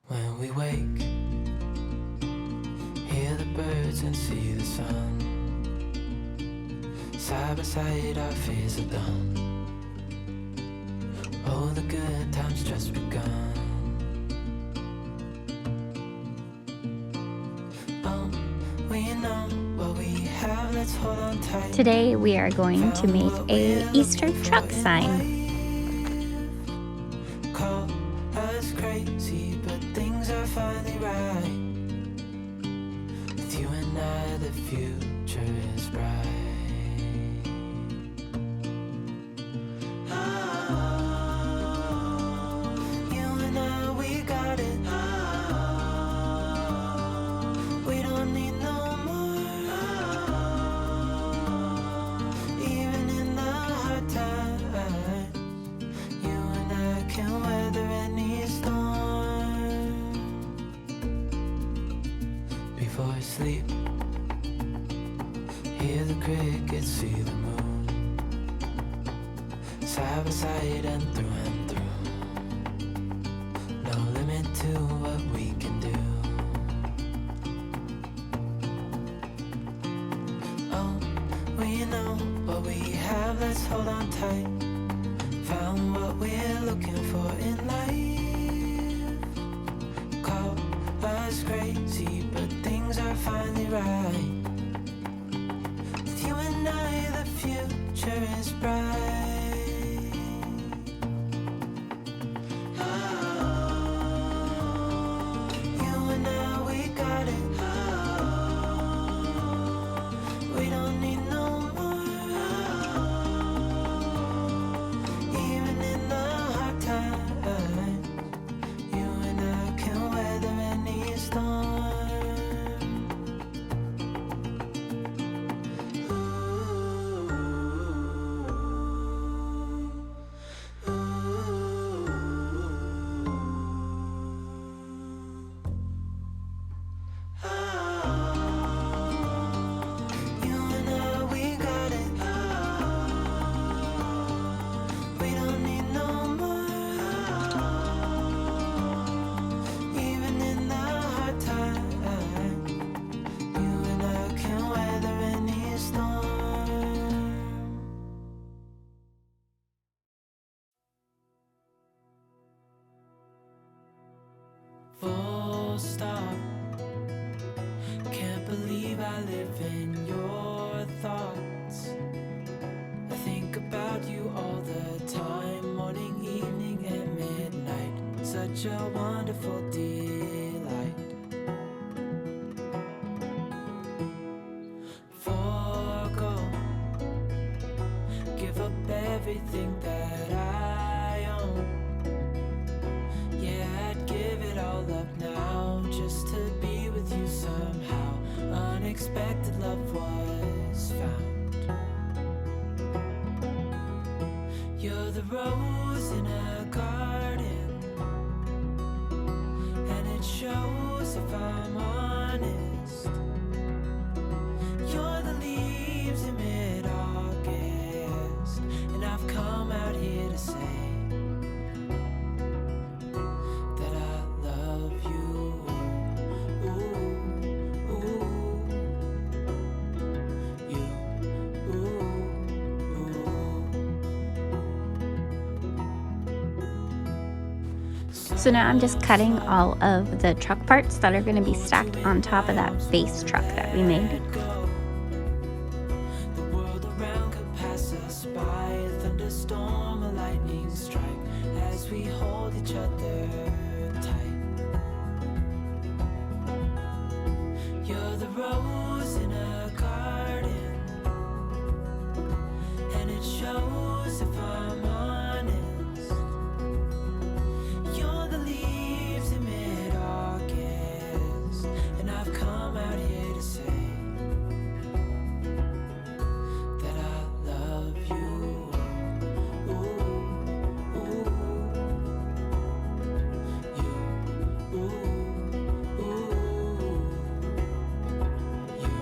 When we wake, hear the birds and see the sun. Side by side our fears are done. Oh, the good times just begun. Oh, we know what we have, let's hold on tight. Today we are going to make a Easter truck sign. Call us crazy, but things are finally right. With you and I, the future is bright. You and I, we got it. We don't need no more. Even in the hard times, you and I can weather any storm. Before sleep, hear the crickets, see the moon. Side by side and through. No limit to what we can do. Oh, we know what we have, let's hold on tight. Found what we're looking for in life. Call us crazy, but things are finally right. With you and I, the future is bright. You and I, we got it. We don't need no more. Even in the hard times, you and I can weather any storm. You and I, we got it. We don't need no more. Even in the hard times, you and I can weather any storm. Full stop. Can't believe I live in your thoughts. I think about you all the time, morning, evening, and midnight. Such a wonderful delight. Forgo, give up everything that I own. Yeah, I'd give it all up now just to be with you somehow. Unexpected love was found. You're the rose in a garden, and it shows if I'm honest. You're the leaves in mid-August, and I've come out here to say that I love you. Ooh, ooh, you, ooh, ooh. So now I'm just cutting all of the truck parts that are going to be stacked on top of that base truck that we made. The world around could pass us by, a thunderstorm, a lightning strike, as we hold each other tight. You're the rose in a garden, and it shows if I'm honest. You're the leaves in mid-August, and I've come out here to say that I love you. Ooh, ooh, you, ooh, ooh, you.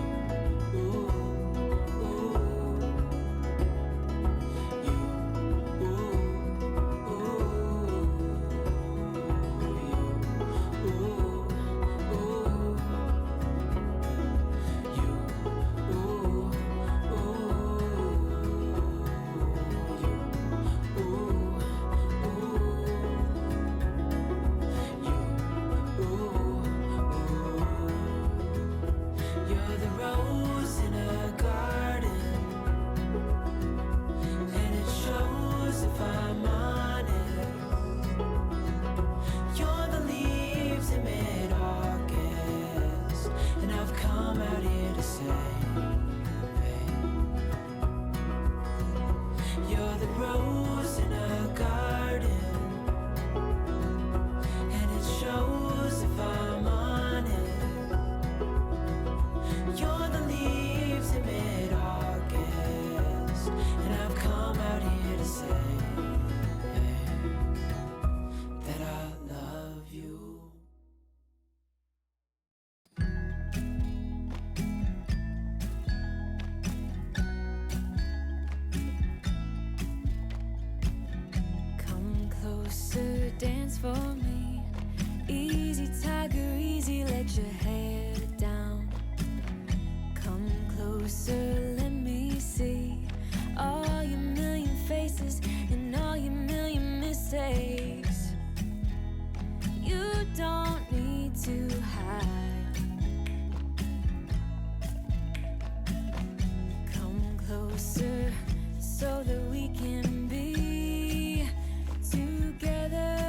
come out here to say, you're the rose in a garden, and it shows if I'm honest. You're the leaves in mid-August, and I've come out here to say that I love you. Come closer, dance for me. Easy, tiger, easy, let your hair down. Come closer, let me see all your million faces and all your million mistakes. You don't need to hide. Come closer so that we can be together.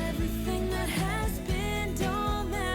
Everything that has been don't matter.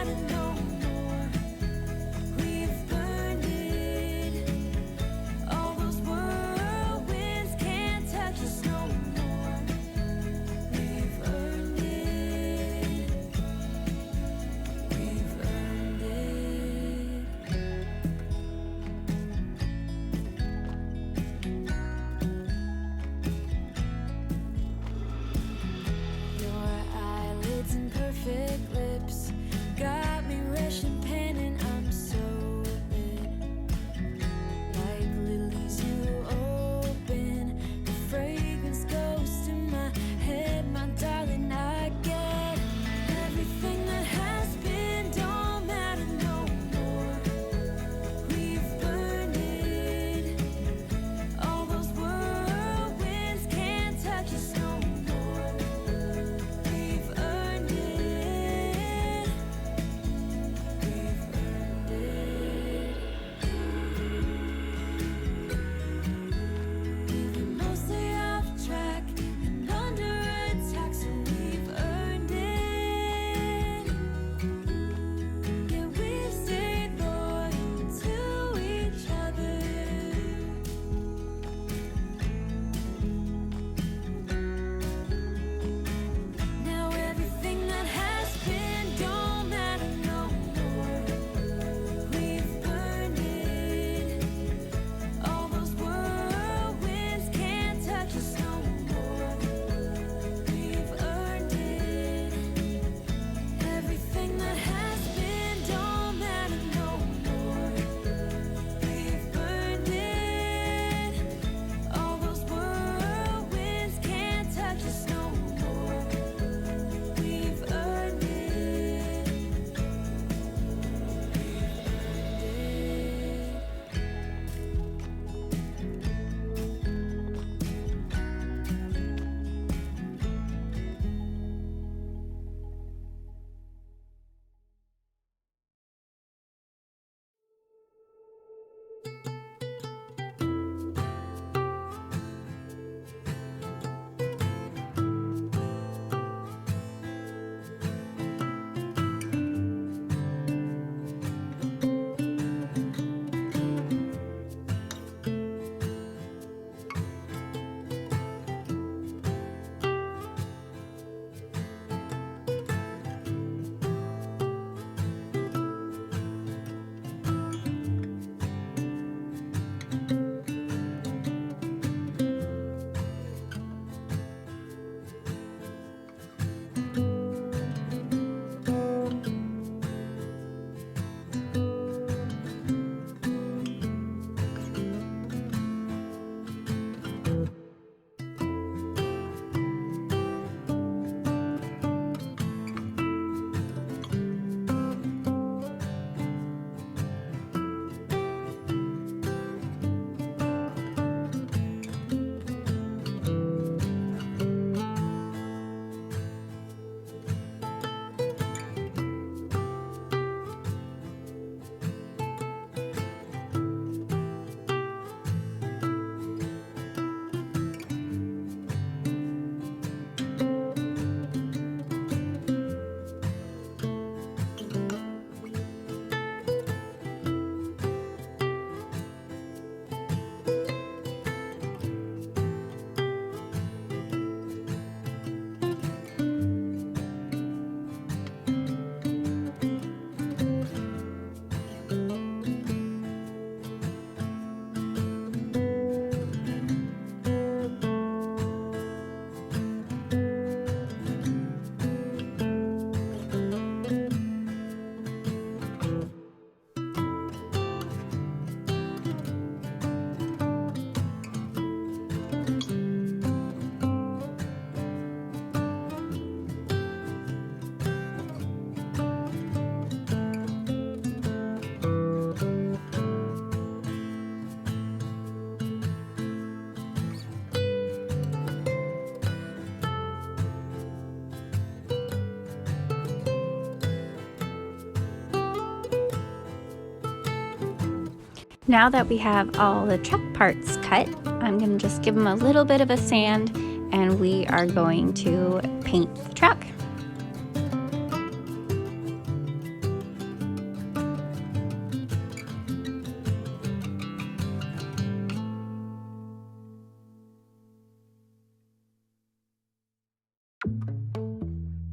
Now that we have all the truck parts cut, I'm gonna just give them a little bit of a sand and we are going to paint the truck.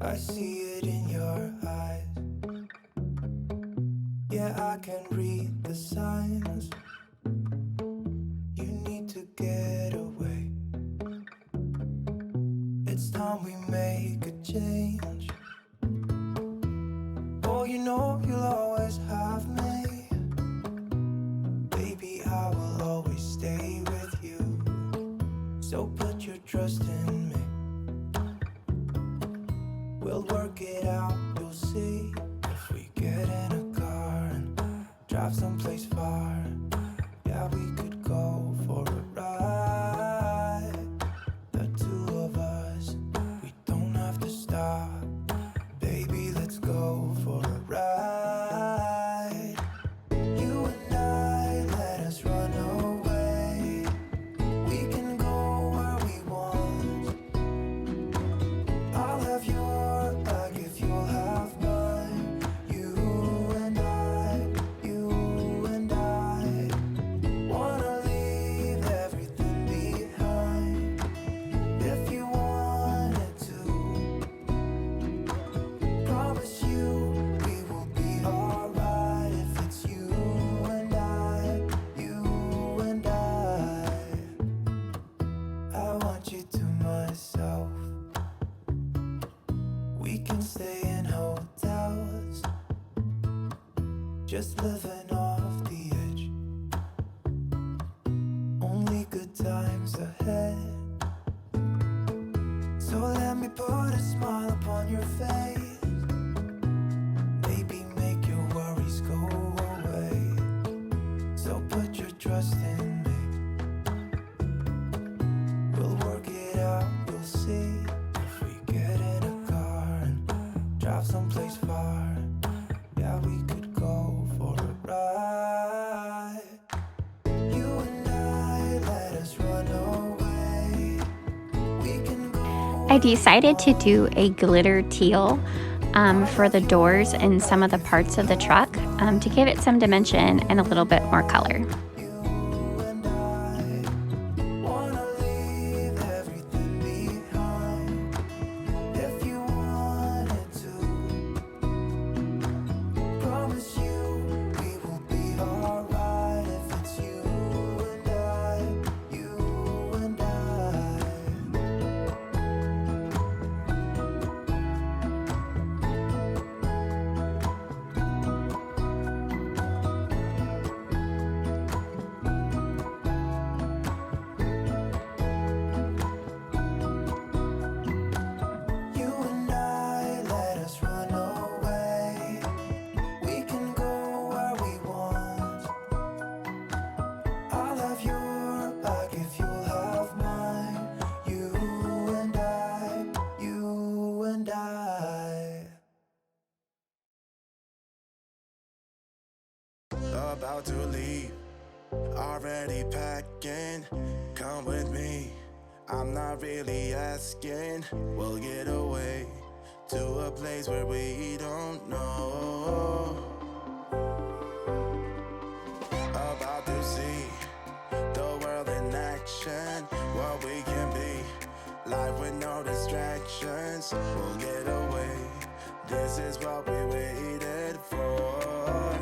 I see it in your eyes. Yeah, I can read the signs. You need to get away. It's time we make a change. Oh, you know you'll always have me. Baby, I will always stay with you. So put your trust in me. We'll work it out, you'll see. If we get in a car and drive someplace far, yeah, we could go for a ride. The two of us, we don't have to stop. Baby, let's go for a ride. You and I, let us run away. We can go where we want. I'll have your back if you'll have mine. You and I wanna leave everything behind. If you wanted to, promise you we will be alright. If it's you and I want you to myself. We can stay in hotels, just living off the edge. Only good times ahead. So let me put a smile upon your face. Maybe make your worries go away. So put your trust in me. We'll work it out, you'll see. If we get in a car and drive someplace far, yeah, we could go for a ride. You and I, let us run away. We can go. I decided to do a glitter teal for the doors and some of the parts of the truck to give it some dimension and a little bit more color. You and I wanna leave everything behind. If you wanted to, promise you we will be alright. If it's you and I. You and I, let us run away. We can go where we want. I'll have your back if you'll have mine. You and I. About to leave, already packing. Come with me, I'm not really asking. We'll get away to a place where we don't know. About to see the world in action, what we can be. Life with no distractions, we'll get away. This is what we waited for.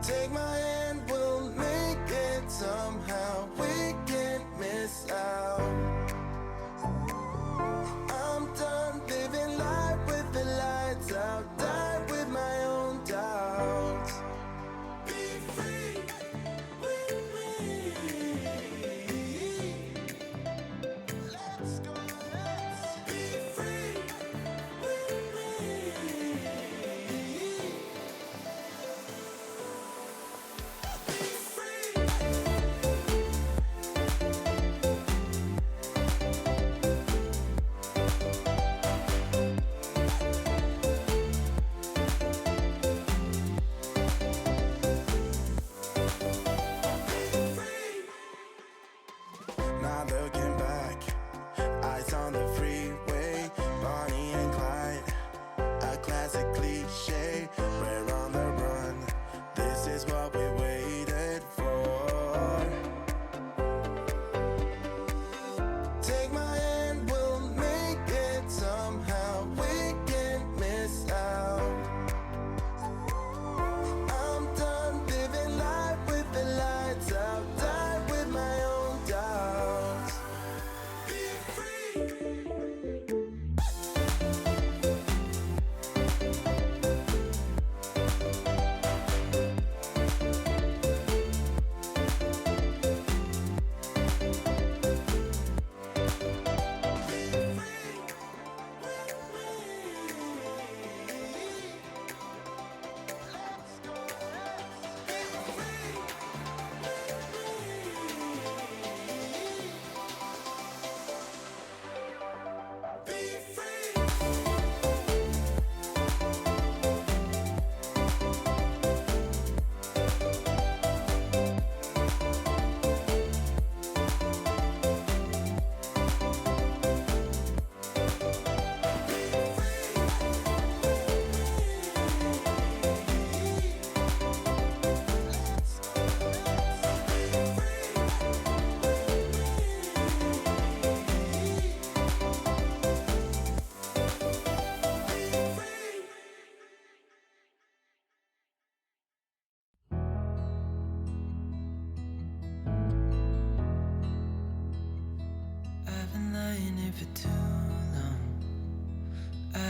Take my hand, we'll make it somehow. We can't miss out. I'm done living life with the lights out. Die with my own doubts. Be free with me. Let's go, let's be free with me.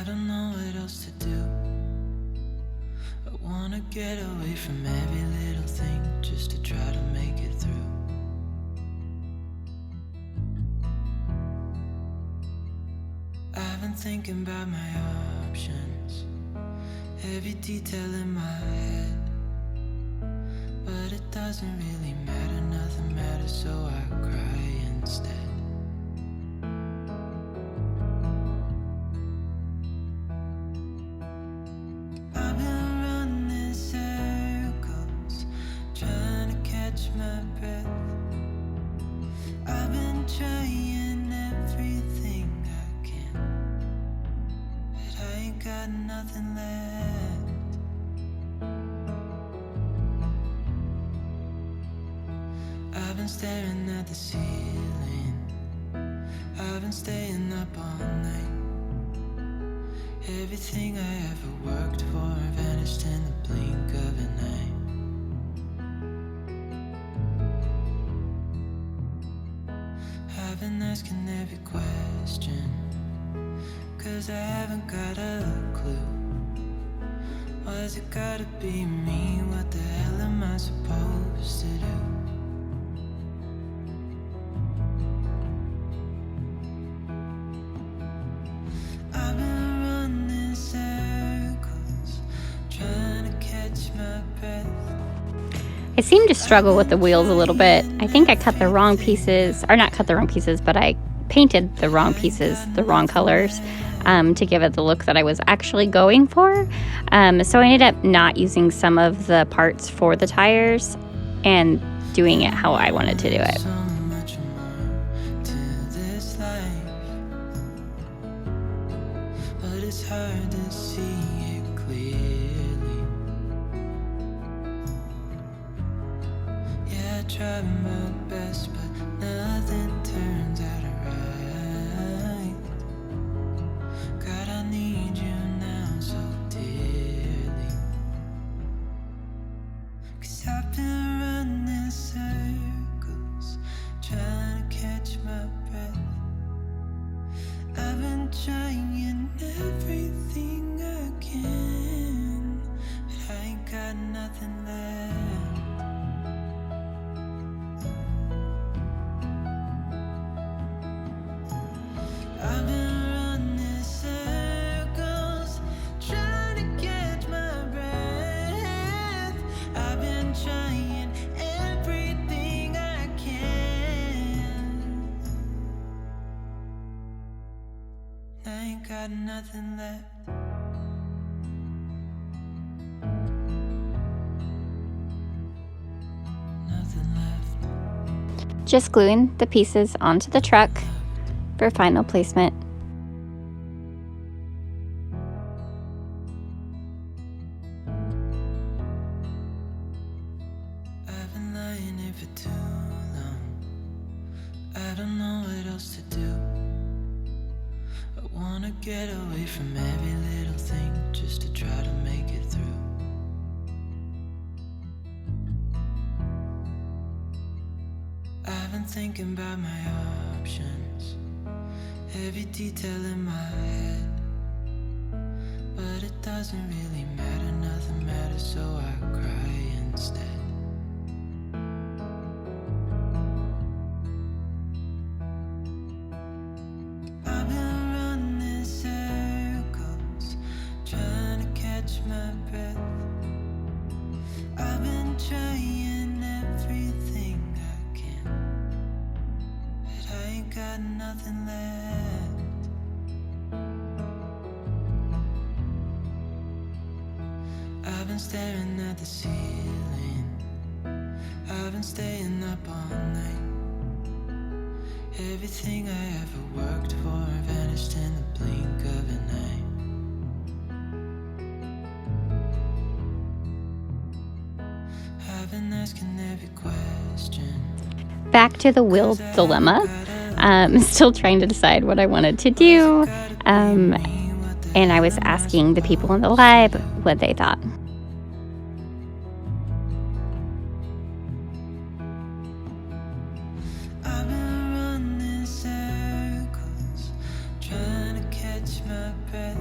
don't know what else to do. I wanna get away from every little thing just to try to make it through. I've been thinking about my options, every detail in my head, but it doesn't really matter, nothing matters, so I cry instead. I've been running circles, trying to catch my breath. I've been trying everything I can, but I ain't got nothing left. I've been staring at the ceiling, I've been staying up all night. Everything I ever worked for vanished in the blink of an eye. I've been asking every question, 'cause I haven't got a clue. Why's it gotta be me? What the hell am I supposed to do? I've been running circles, trying to catch my breath. I seem to struggle with the wheels a little bit. I think I cut the wrong pieces, or not cut the wrong pieces, but I painted the wrong pieces, the wrong colors, to give it the look that I was actually going for. So I ended up not using some of the parts for the tires and doing it how I wanted to do it. So much more to this life, but it's hard to see it clearly. Yeah, I try my best, but nothing turns out right. God, I need you now so dearly, 'cause I've been running circles, trying to catch my breath. I've been trying everything I can, but I ain't got nothing left. I've been running circles, trying to catch my breath. I've been trying everything I can. I ain't got nothing left. Nothing left. Just gluing the pieces onto the truck for final placement. I've been lying here for too long. I don't know what else to do. I wanna get away from every little thing just to try to make it through. I've been thinking about my options, every detail in my head, but it doesn't really matter, nothing matters, so I cry instead. I've been running circles, trying to catch my breath. I've been trying everything I can, but I ain't got nothing left. I've been staring at the ceiling, I've been staying up all night. Everything I ever worked for vanished in the blink of an eye. I've been asking every question. Back to the wheel dilemma. Still trying to decide what I wanted to do. And I was asking the people in the live what they thought. I've been running circles, trying to catch my breath.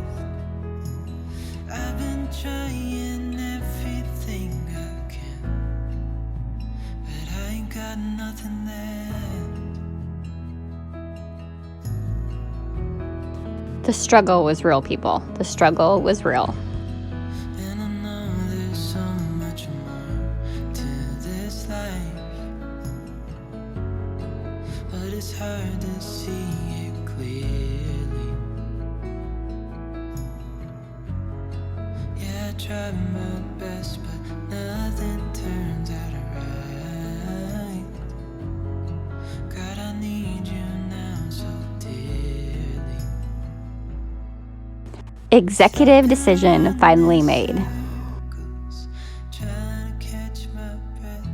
The struggle was real, people. The struggle was real. And I know there's so much more to this life, but it's hard to see it clearly. Yeah, I try my best, but nothing turns out right. God, I need you now so dearly. Executive decision finally made. Trying to catch my breath.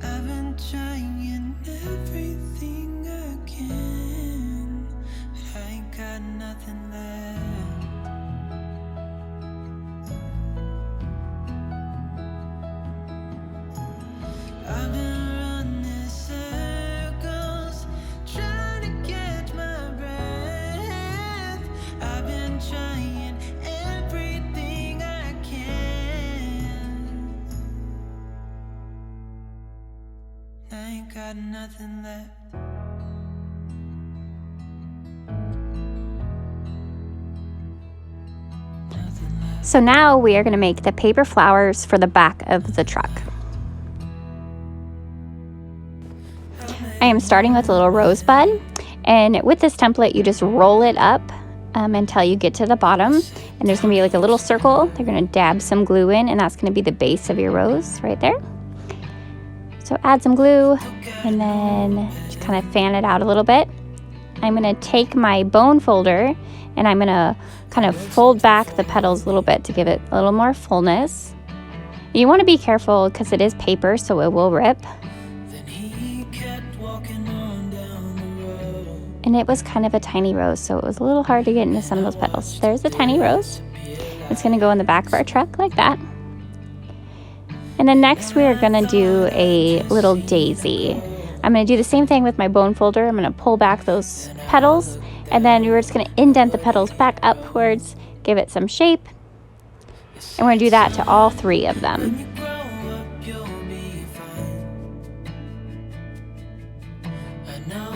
I've been trying everything I can, but I ain't got nothing left. I've been running circles, trying to catch my breath. I've been trying everything I can. I ain't got nothing left. Nothing left. So now we are going to make the paper flowers for the back of the truck. I am starting with a little rosebud, and with this template you just roll it up until you get to the bottom, and there's going to be like a little circle. They're going to dab some glue in, and that's going to be the base of your rose right there. So add some glue and then just kind of fan it out a little bit. I'm going to take my bone folder and I'm going to kind of fold back the petals a little bit to give it a little more fullness. You want to be careful because it is paper, so it will rip. Then he kept walking on down the road. And it was kind of a tiny rose, so it was a little hard to get into some of those petals. There's a tiny rose. It's going to go in the back of our truck like that. And then next we are going to do a little daisy. I'm going to do the same thing with my bone folder. I'm going to pull back those petals, and then we're just going to indent the petals back upwards, give it some shape. And we're going to do that to all three of them. When you grow up, you'll be fine. I know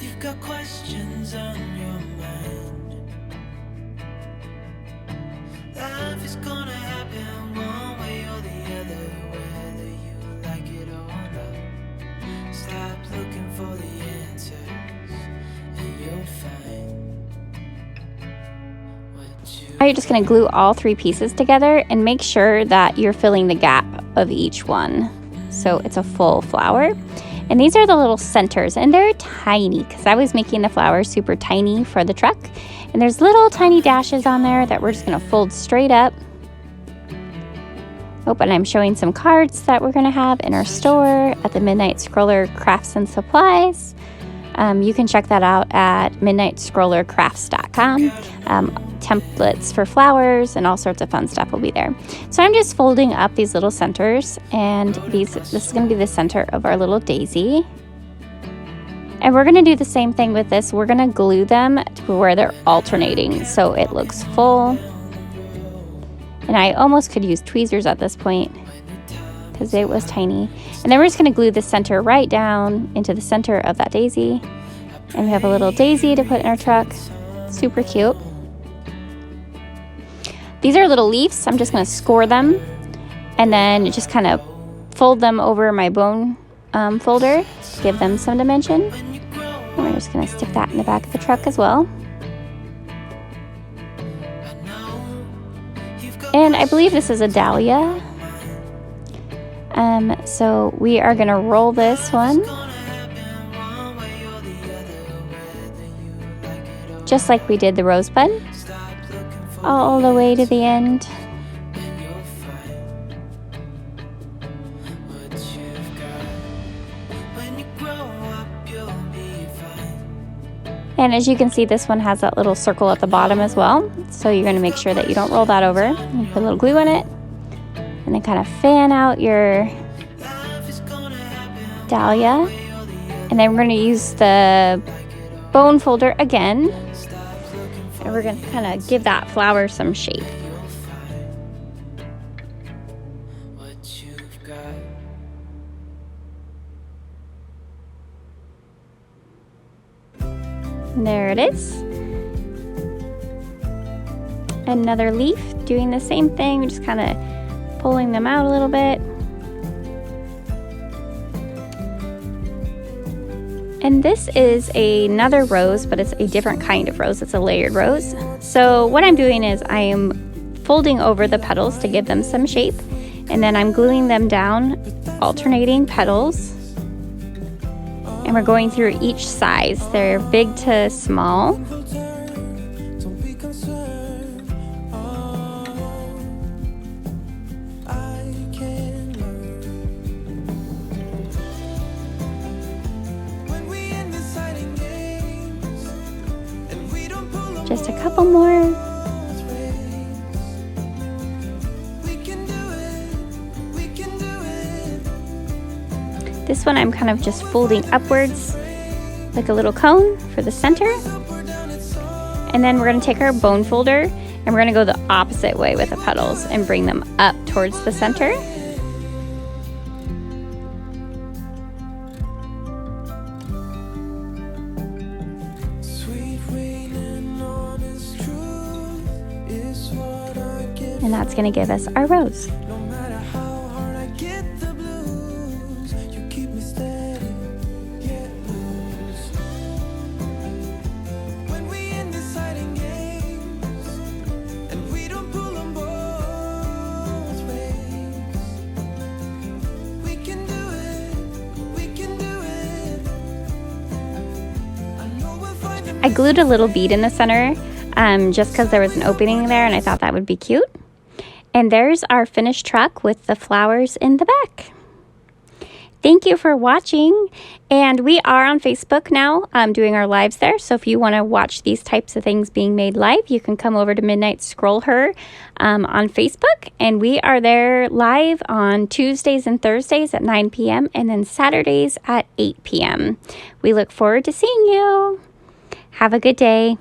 you've got questions on your mind. Life is gonna happen one way or the other, whether you like it or not. Stop looking for the answers, and you'll find what you Now you're just going to glue all three pieces together and make sure that you're filling the gap of each one, so it's a full flower. And these are the little centers, and they're tiny because I was making the flowers super tiny for the truck. And there's little tiny dashes on there that we're just going to fold straight up. Oh, and I'm showing some cards that we're going to have in our store at the Midnight Scroller Crafts and Supplies. You can check that out at midnightscrollercrafts.com. Templates for flowers and all sorts of fun stuff will be there. So I'm just folding up these little centers, and this is going to be the center of our little daisy. And we're going to do the same thing with this. We're going to glue them to where they're alternating so it looks full. And I almost could use tweezers at this point because it was tiny. And then we're just going to glue the center right down into the center of that daisy. And we have a little daisy to put in our truck. Super cute. These are little leaves. I'm just going to score them and then just kind of fold them over my bone folder to give them some dimension. And we're just going to stick that in the back of the truck as well. And I believe this is a dahlia. So we are going to roll this one just like we did the rosebud, all the way to the end. And as you can see, this one has that little circle at the bottom as well. So you're going to make sure that you don't roll that over. You put a little glue in it and then kind of fan out your dahlia. And then we're going to use the bone folder again. And we're going to kind of give that flower some shape. There it is. Another leaf, doing the same thing, just kind of pulling them out a little bit. And this is another rose, but it's a different kind of rose. It's a layered rose. So what I'm doing is I am folding over the petals to give them some shape, and then I'm gluing them down, alternating petals. And we're going through each size. They're big to small. Just a couple more. This one I'm kind of just folding upwards like a little cone for the center. And then we're going to take our bone folder and we're going to go the opposite way with the petals and bring them up towards the center. And that's going to give us our rose. I glued a little bead in the center just because there was an opening there and I thought that would be cute. And there's our finished truck with the flowers in the back. Thank you for watching. And we are on Facebook now doing our lives there. So if you want to watch these types of things being made live, you can come over to Midnight Scroll Her on Facebook. And we are there live on Tuesdays and Thursdays at 9 p.m. and then Saturdays at 8 p.m. We look forward to seeing you. Have a good day.